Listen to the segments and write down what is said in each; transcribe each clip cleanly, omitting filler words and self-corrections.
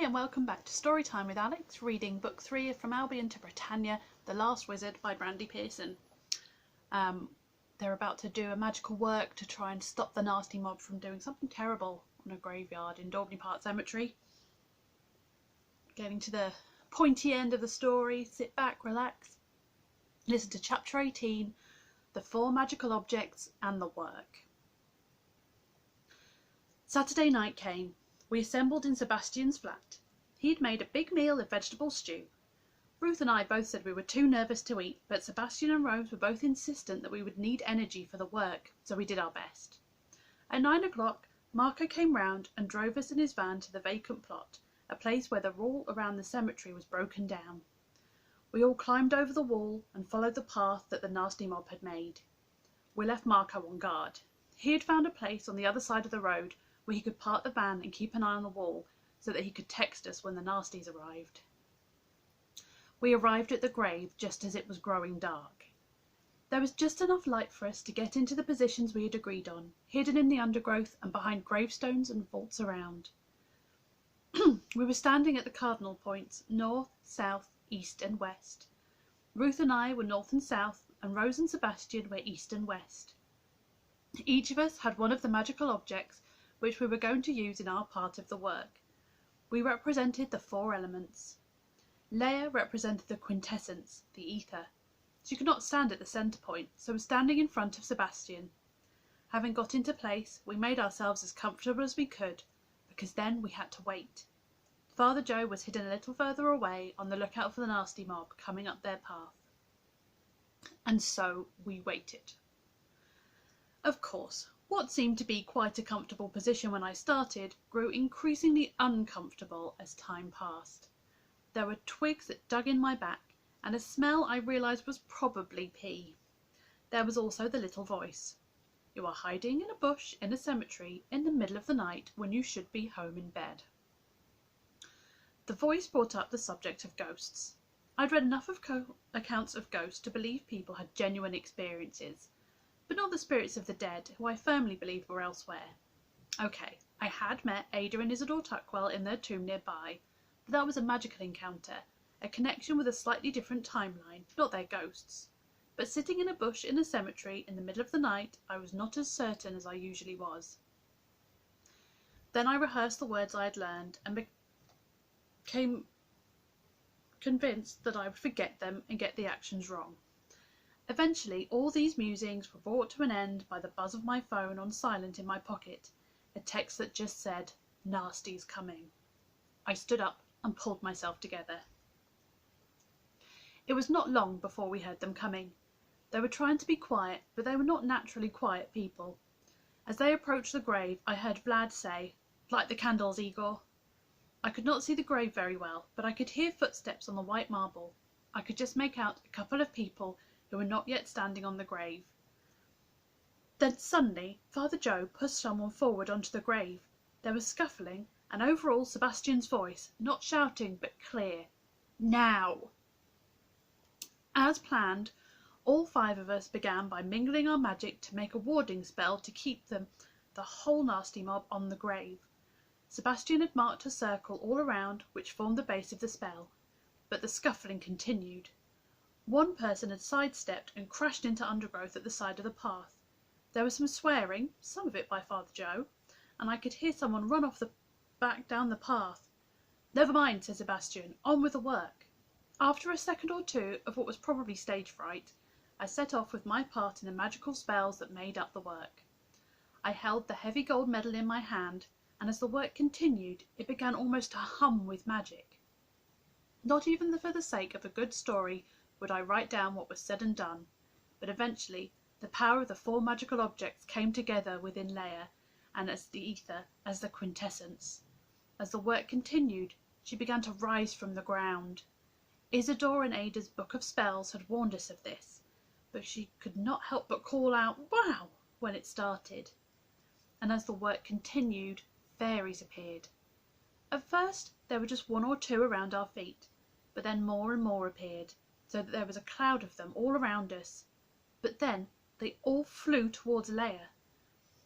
and welcome back to Storytime with Alex, reading Book 3 of From Allbyon to Britannia, The Last Wizard by Brandy Pearson. They're about to do a magical work to try and stop the nasty mob from doing something terrible on a graveyard in Daubney Park Cemetery. Getting to the pointy end of the story, sit back, relax, listen to Chapter 18, The 4 Magical Objects and the Work. Saturday night came. We assembled in Sebastian's flat. He had made a big meal of vegetable stew. Ruth and I both said we were too nervous to eat, but Sebastian and Rose were both insistent that we would need energy for the work, so we did our best. At 9 o'clock, Marco came round and drove us in his van to the vacant plot, a place where the wall around the cemetery was broken down. We all climbed over the wall and followed the path that the nasty mob had made. We left Marco on guard. He had found a place on the other side of the road where he could park the van and keep an eye on the wall so that he could text us when the nasties arrived. We arrived at the grave just as it was growing dark. There was just enough light for us to get into the positions we had agreed on, hidden in the undergrowth and behind gravestones and vaults around. We were standing at the cardinal points, north, south, east and west. Ruth and I were north and south, and Rose and Sebastian were east and west. Each of us had one of the magical objects which we were going to use in our part of the work. We represented the 4 elements. Leia represented the quintessence, the ether. She could not stand at the centre point, so was standing in front of Sebastian. Having got into place, we made ourselves as comfortable as we could, because then we had to wait. Father Joe was hidden a little further away, on the lookout for the nasty mob coming up their path. And so we waited. Of course, what seemed to be quite a comfortable position when I started grew increasingly uncomfortable as time passed. There were twigs that dug in my back, and a smell I realised was probably pee. There was also the little voice. You are hiding in a bush in a cemetery in the middle of the night when you should be home in bed. The voice brought up the subject of ghosts. I'd read enough of accounts of ghosts to believe people had genuine experiences, but not the spirits of the dead, who I firmly believed were elsewhere. Okay, I had met Ada and Isidore Tuckwell in their tomb nearby, but that was a magical encounter, a connection with a slightly different timeline, not their ghosts. But sitting in a bush in a cemetery in the middle of the night, I was not as certain as I usually was. Then I rehearsed the words I had learned and became convinced that I would forget them and get the actions wrong. Eventually, all these musings were brought to an end by the buzz of my phone on silent in my pocket, a text that just said, "Nasty's coming." I stood up and pulled myself together. It was not long before we heard them coming. They were trying to be quiet, but they were not naturally quiet people. As they approached the grave, I heard Vlad say, "Light the candles, Igor." I could not see the grave very well, but I could hear footsteps on the white marble. I could just make out a couple of people who were not yet standing on the grave. Then suddenly Father Joe pushed someone forward onto the grave. There was scuffling, and overall Sebastian's voice, not shouting but clear, "Now!" As planned, all 5 of us began by mingling our magic to make a warding spell to keep the whole nasty mob on the grave. Sebastian had marked a circle all around which formed the base of the spell, but the scuffling continued. One person had sidestepped and crashed into undergrowth at the side of the path. There was some swearing, some of it by Father Joe, and I could hear someone run back down the path. "Never mind," said Sebastian, "on with the work." After a second or two of what was probably stage fright, I set off with my part in the magical spells that made up the work. I held the heavy gold medal in my hand, and as the work continued, it began almost to hum with magic. Not even for the sake of a good story would I write down what was said and done, but eventually the power of the 4 magical objects came together within Leia, and as the ether, as the quintessence. As the work continued, she began to rise from the ground. Isidore and Ada's book of spells had warned us of this, but she could not help but call out, "Wow!" when it started. And as the work continued, fairies appeared. At first there were just 1 or 2 around our feet, but then more and more appeared, so that there was a cloud of them all around us. But then they all flew towards Leia.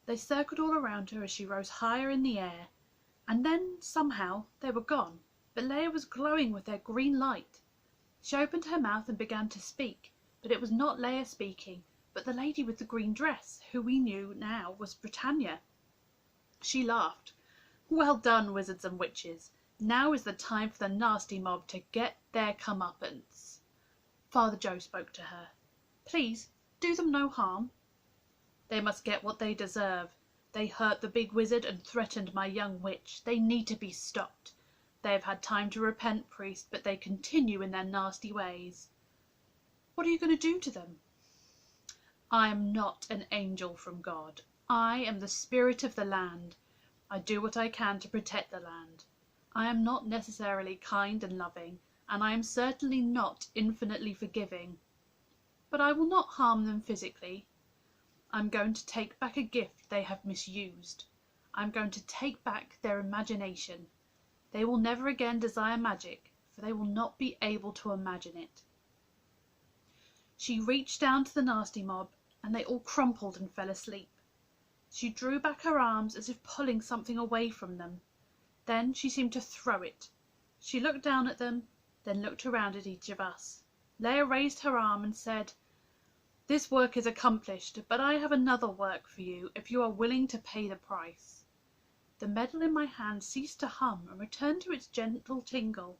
They circled all around her as she rose higher in the air. And then, somehow, they were gone, but Leia was glowing with their green light. She opened her mouth and began to speak, but it was not Leia speaking, but the lady with the green dress, who we knew now was Britannia. She laughed. "Well done, wizards and witches. Now is the time for the nasty mob to get their comeuppance." Father Joe spoke to her. "Please, do them no harm." "They must get what they deserve. They hurt the big wizard and threatened my young witch. They need to be stopped. They have had time to repent, priest, but they continue in their nasty ways." "What are you going to do to them?" "I am not an angel from God. I am the spirit of the land. I do what I can to protect the land. I am not necessarily kind and loving, and I am certainly not infinitely forgiving. But I will not harm them physically. I'm going to take back a gift they have misused. I'm going to take back their imagination. They will never again desire magic, for they will not be able to imagine it." She reached down to the nasty mob, and they all crumpled and fell asleep. She drew back her arms as if pulling something away from them. Then she seemed to throw it. She looked down at them, then looked around at each of us. Leia raised her arm and said, "This work is accomplished, but I have another work for you if you are willing to pay the price." The medal in my hand ceased to hum and returned to its gentle tingle.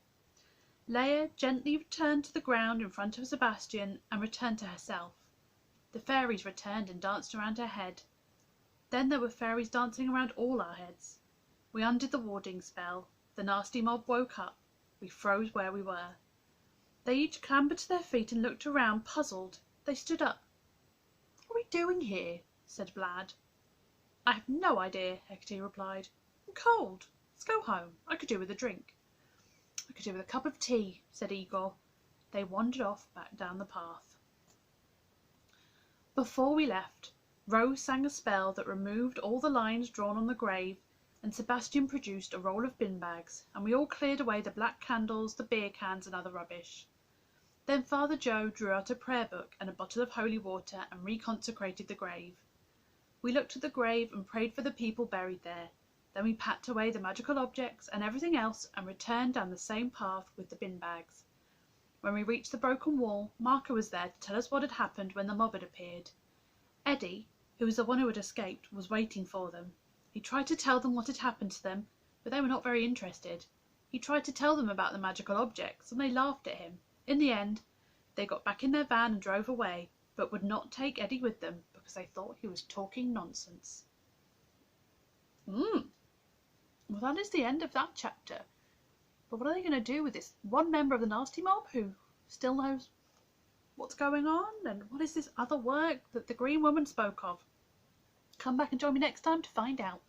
Leia gently returned to the ground in front of Sebastian and returned to herself. The fairies returned and danced around her head. Then there were fairies dancing around all our heads. We undid the warding spell. The nasty mob woke up. We froze where we were. They each clambered to their feet and looked around, puzzled. They stood up. "What are we doing here?" said Blad. "I have no idea," Hecate replied. "I'm cold. Let's go home. I could do with a drink." "I could do with a cup of tea," said Igor. They wandered off back down the path. Before we left, Rose sang a spell that removed all the lines drawn on the grave, and Sebastian produced a roll of bin bags, and we all cleared away the black candles, the beer cans, and other rubbish. Then Father Joe drew out a prayer book and a bottle of holy water and reconsecrated the grave. We looked at the grave and prayed for the people buried there. Then we packed away the magical objects and everything else and returned down the same path with the bin bags. When we reached the broken wall, Marco was there to tell us what had happened when the mob had appeared. Eddie, who was the one who had escaped, was waiting for them. He tried to tell them what had happened to them, but they were not very interested. He tried to tell them about the magical objects, and they laughed at him. In the end, they got back in their van and drove away, but would not take Eddie with them because they thought he was talking nonsense. Well, that is the end of that chapter. But what are they going to do with this one member of the nasty mob who still knows what's going on? And what is this other work that the Green Woman spoke of? Come back and join me next time to find out.